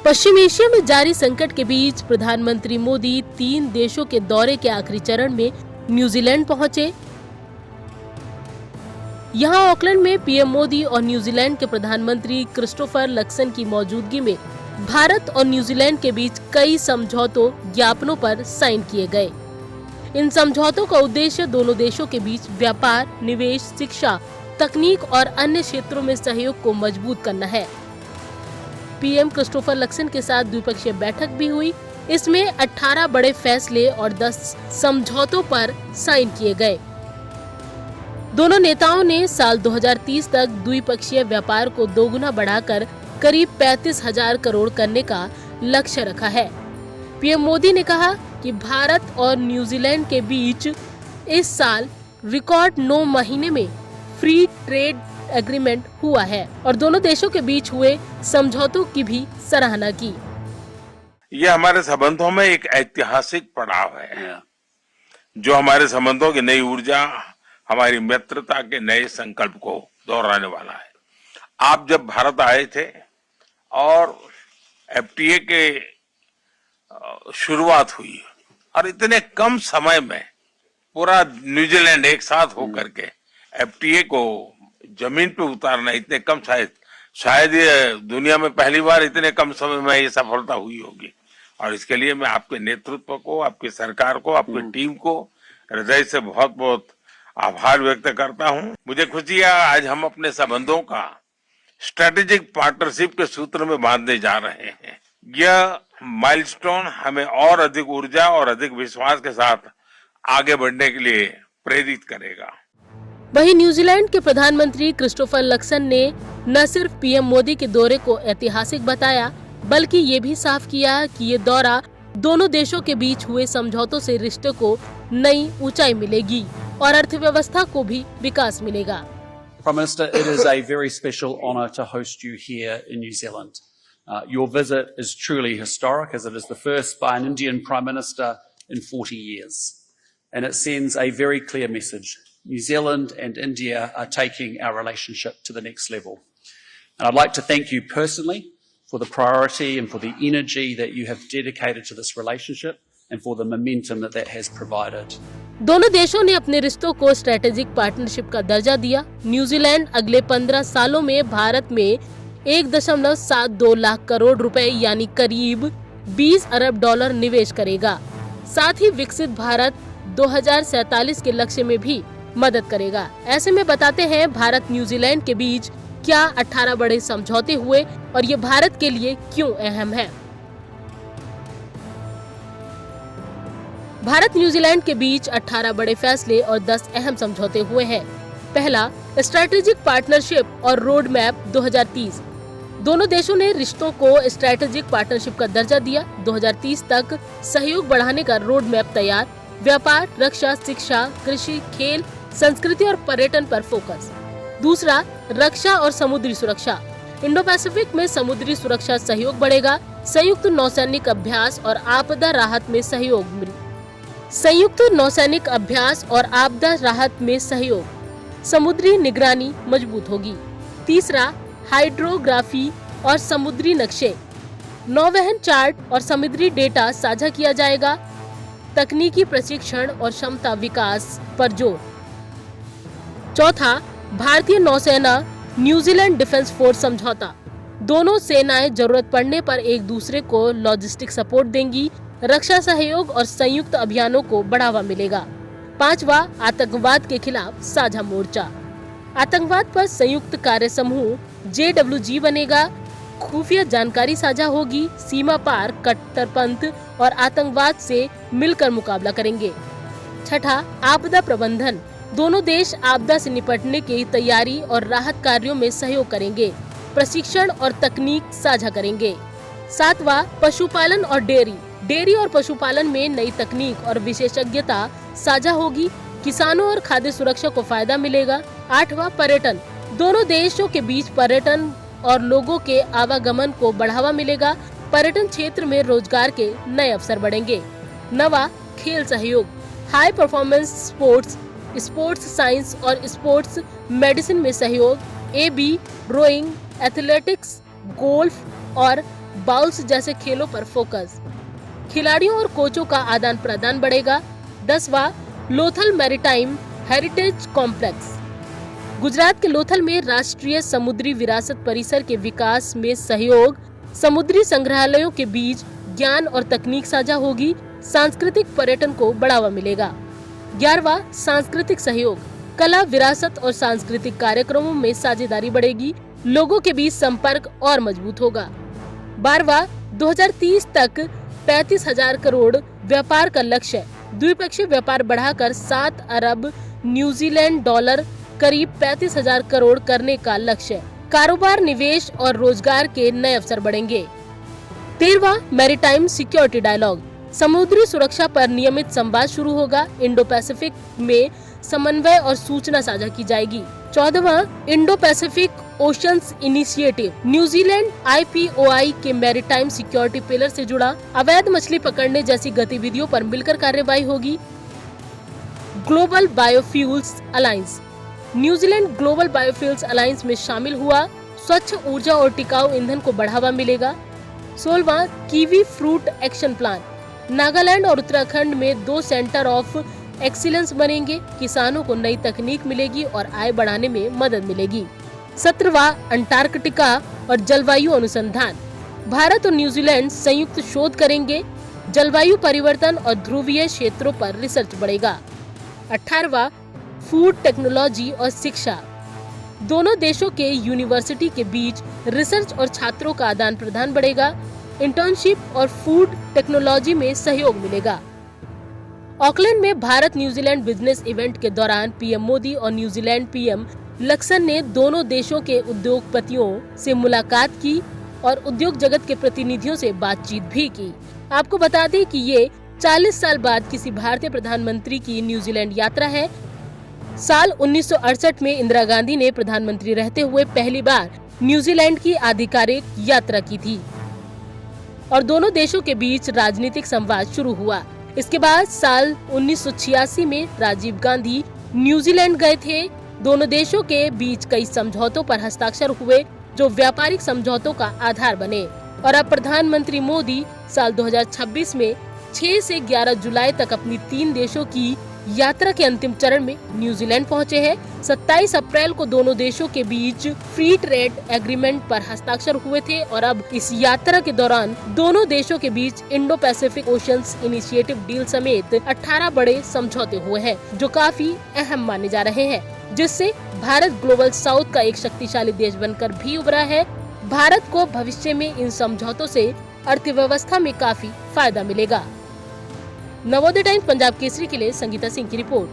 पश्चिम Asia में जारी संकट के बीच प्रधानमंत्री मोदी 3 देशों के दौरे के आखिरी चरण में न्यूजीलैंड पहुंचे। यहां ऑकलैंड में पीएम मोदी और न्यूजीलैंड के प्रधानमंत्री क्रिस्टोफर लक्सन की मौजूदगी में भारत और न्यूजीलैंड के बीच कई समझौतों ज्ञापनों पर साइन किए गए। इन समझौतों का उद्देश्य दोनों देशों के बीच व्यापार, निवेश, शिक्षा, तकनीक और अन्य क्षेत्रों में सहयोग को मजबूत करना है। पीएम क्रिस्टोफर लक्सन के साथ द्विपक्षीय बैठक भी हुई। इसमें 18 बड़े फैसले और 10 समझौतों पर साइन किए गए। दोनों नेताओं ने साल 2030 तक द्विपक्षीय व्यापार को दोगुना बढ़ाकर करीब 35,000 करोड़ करने का लक्ष्य रखा है। पीएम मोदी ने कहा कि भारत और न्यूजीलैंड के बीच इस साल रिकॉर्ड 9 महीने में फ्री ट्रेड एग्रीमेंट हुआ है और दोनों देशों के बीच हुए समझौतों की भी सराहना की। ये हमारे संबंधों में एक ऐतिहासिक पड़ाव है जो हमारे संबंधों की नई ऊर्जा, हमारी मित्रता के नए संकल्प को दोहराने वाला है। आप जब भारत आए थे और एफटीए के शुरुआत हुई और इतने कम समय में पूरा न्यूजीलैंड एक साथ होकर के एफटीए को जमीन पे उतारना, इतने कम, शायद ये दुनिया में पहली बार इतने कम समय में ये सफलता हुई होगी। और इसके लिए मैं आपके नेतृत्व को, आपकी सरकार को, आपकी टीम को हृदय से बहुत बहुत आभार व्यक्त करता हूं। मुझे खुशी है आज हम अपने संबंधों का स्ट्रेटेजिक पार्टनरशिप के सूत्र में बांधने जा रहे हैं। यह माइलस्टोन हमें और अधिक ऊर्जा और अधिक विश्वास के साथ आगे बढ़ने के लिए प्रेरित करेगा। वहीं न्यूजीलैंड के प्रधानमंत्री क्रिस्टोफर लक्सन ने न सिर्फ पीएम मोदी के दौरे को ऐतिहासिक बताया, बल्कि ये भी साफ किया कि ये दौरा दोनों देशों के बीच हुए समझौतों से रिश्ते को नई ऊंचाई मिलेगी और अर्थव्यवस्था को भी विकास मिलेगा। Prime Minister, it is a very special honour to host you here in New Zealand. Your visit is truly historic, as it is the first by an Indian Prime Minister in 40 years. And it sends a very clear message. New Zealand and India are taking our relationship to the next level. And I'd like to thank you personally for the priority and for the energy that you have dedicated to this relationship and for the momentum that that has provided. दोनों देशों ने अपने रिश्तों को strategic partnership का दर्जा दिया। New Zealand अगले 15 सालों में भारत में 1.72 लाख करोड़ रुपए यानी करीब 20 अरब डॉलर निवेश करेगा। साथ ही विकसित भारत 2047 के लक्ष्य में भी मदद करेगा। ऐसे में बताते हैं भारत न्यूजीलैंड के बीच क्या 18 बड़े समझौते हुए और ये भारत के लिए क्यों अहम है। भारत न्यूजीलैंड के बीच 18 बड़े फैसले और 10 अहम समझौते हुए हैं। पहला, स्ट्रैटेजिक पार्टनरशिप और रोड मैप 2030। दोनों देशों ने रिश्तों को स्ट्रैटेजिक पार्टनरशिप का दर्जा दिया। 2030 तक सहयोग बढ़ाने का रोड मैप तैयार। व्यापार, रक्षा, शिक्षा, कृषि, खेल, संस्कृति और पर्यटन पर फोकस। दूसरा, रक्षा और समुद्री सुरक्षा। इंडो पैसिफिक में समुद्री सुरक्षा सहयोग बढ़ेगा। संयुक्त नौसैनिक अभ्यास और आपदा राहत में सहयोग। संयुक्त नौसैनिक अभ्यास और आपदा राहत में सहयोग। समुद्री निगरानी मजबूत होगी। तीसरा, हाइड्रोग्राफी और समुद्री नक्शे, नौवहन चार्ट और समुद्री डेटा साझा किया जाएगा। तकनीकी प्रशिक्षण और क्षमता विकास पर जोर। चौथा, भारतीय नौसेना न्यूजीलैंड डिफेंस फोर्स समझौता। दोनों सेनाएं जरूरत पड़ने पर एक दूसरे को लॉजिस्टिक सपोर्ट देंगी। रक्षा सहयोग और संयुक्त अभियानों को बढ़ावा मिलेगा। पांचवा, आतंकवाद के खिलाफ साझा मोर्चा। आतंकवाद पर संयुक्त कार्य समूह JWG बनेगा। खुफिया जानकारी साझा होगी। सीमा पार कट्टरपंथ और आतंकवाद से मिलकर मुकाबला करेंगे। छठा, आपदा प्रबंधन। दोनों देश आपदा से निपटने की तैयारी और राहत कार्यों में सहयोग करेंगे। प्रशिक्षण और तकनीक साझा करेंगे। सातवां, पशुपालन और डेयरी और पशुपालन में नई तकनीक और विशेषज्ञता साझा होगी। किसानों और खाद्य सुरक्षा को फायदा मिलेगा। आठवां, पर्यटन। दोनों देशों के बीच पर्यटन और लोगों के आवागमन को बढ़ावा मिलेगा। पर्यटन क्षेत्र में रोजगार के नए अवसर बढ़ेंगे। नवा, खेल सहयोग। हाई परफॉर्मेंस स्पोर्ट्स साइंस और स्पोर्ट्स मेडिसिन में सहयोग। AB, रोइंग, एथलेटिक्स, गोल्फ और बाउल्स जैसे खेलों पर फोकस। खिलाड़ियों और कोचों का आदान प्रदान बढ़ेगा। 10वां Lothal maritime heritage complex. Gujarat के लोथल में राष्ट्रीय समुद्री विरासत परिसर के विकास में सहयोग, समुद्री संग्रहालयों के बीच ज्ञान और तकनीक साझा होगी। सांस्कृतिक पर्यटन को बढ़ावा मिलेगा। 11वां सांस्कृतिक सहयोग, कला, विरासत और सांस्कृतिक कार्यक्रमों में साझेदारी बढ़ेगी। लोगों के बीच संपर्क और मजबूत होगा। 12वां 2030 तक 35,000 करोड़ व्यापार का लक्ष्य, द्विपक्षीय व्यापार बढ़ाकर 7 अरब न्यूजीलैंड डॉलर करीब 35,000 करोड़ करने का लक्ष्य। कारोबार, निवेश और रोजगार के नए अवसर बढ़ेंगे। 13वां मैरीटाइम सिक्योरिटी डायलॉग, समुद्री सुरक्षा पर नियमित संवाद शुरू होगा। इंडो पैसिफिक में समन्वय और सूचना साझा की जाएगी। 14वां इंडो पैसिफिक ओशंस इनिशिएटिव, न्यूजीलैंड IPOI के मैरीटाइम सिक्योरिटी पिलर से जुड़ा। अवैध मछली पकड़ने जैसी गतिविधियों पर मिलकर कार्यवाही होगी। Global biofuels alliance, New Zealand global biofuels alliance में शामिल हुआ। स्वच्छ ऊर्जा और टिकाऊ ईंधन को बढ़ावा मिलेगा। 16वां kiwi fruit action plan, Nagaland और उत्तराखंड में 2 सेंटर ऑफ एक्सीलेंस बनेंगे। किसानों को नई तकनीक मिलेगी और आय बढ़ाने में मदद मिलेगी। 17वां अंटार्कटिका और जलवायु अनुसंधान, भारत और न्यूजीलैंड संयुक्त शोध करेंगे। जलवायु परिवर्तन और ध्रुवीय क्षेत्रों पर रिसर्च बढ़ेगा। 18वां फूड टेक्नोलॉजी और शिक्षा, दोनों देशों के यूनिवर्सिटी के बीच रिसर्च और छात्रों का आदान प्रदान बढ़ेगा। इंटर्नशिप और फूड टेक्नोलॉजी में सहयोग मिलेगा। ऑकलैंड में भारत न्यूजीलैंड बिजनेस इवेंट के दौरान पीएम मोदी और न्यूजीलैंड PM लक्सन ने दोनों देशों के उद्योगपतियों से मुलाकात की और उद्योग जगत के प्रतिनिधियों से बातचीत भी की। आपको बता दें कि ये 40 साल बाद किसी भारतीय प्रधानमंत्री की न्यूजीलैंड यात्रा है। साल 1968 में इंदिरा गांधी ने प्रधानमंत्री रहते हुए पहली बार न्यूजीलैंड की आधिकारिक यात्रा की थी और दोनों देशों के बीच राजनीतिक संवाद शुरू हुआ। इसके बाद साल 1986 में राजीव गांधी न्यूजीलैंड गए थे। दोनों देशों के बीच कई समझौतों पर हस्ताक्षर हुए जो व्यापारिक समझौतों का आधार बने और अब प्रधानमंत्री मोदी साल 2026 में 6 से 11 जुलाई तक अपनी 3 देशों की यात्रा के अंतिम चरण में न्यूजीलैंड पहुंचे हैं। 27 अप्रैल को दोनों देशों के बीच फ्री ट्रेड एग्रीमेंट पर हस्ताक्षर हुए थे और अब इस यात्रा के दौरान दोनों देशों के बीच Indo Pacific Oceans Initiative deal समेत 18 बड़े समझौते हुए हैं जो काफी अहम माने जा रहे हैं, जिससे भारत ग्लोबल साउथ का एक शक्तिशाली देश बनकर भी उभरा है। भारत को भविष्य में इन समझौतों से अर्थव्यवस्था में काफी फायदा मिलेगा। नवोदय टाइम्स पंजाब केसरी के लिए संगीता सिंह की रिपोर्ट।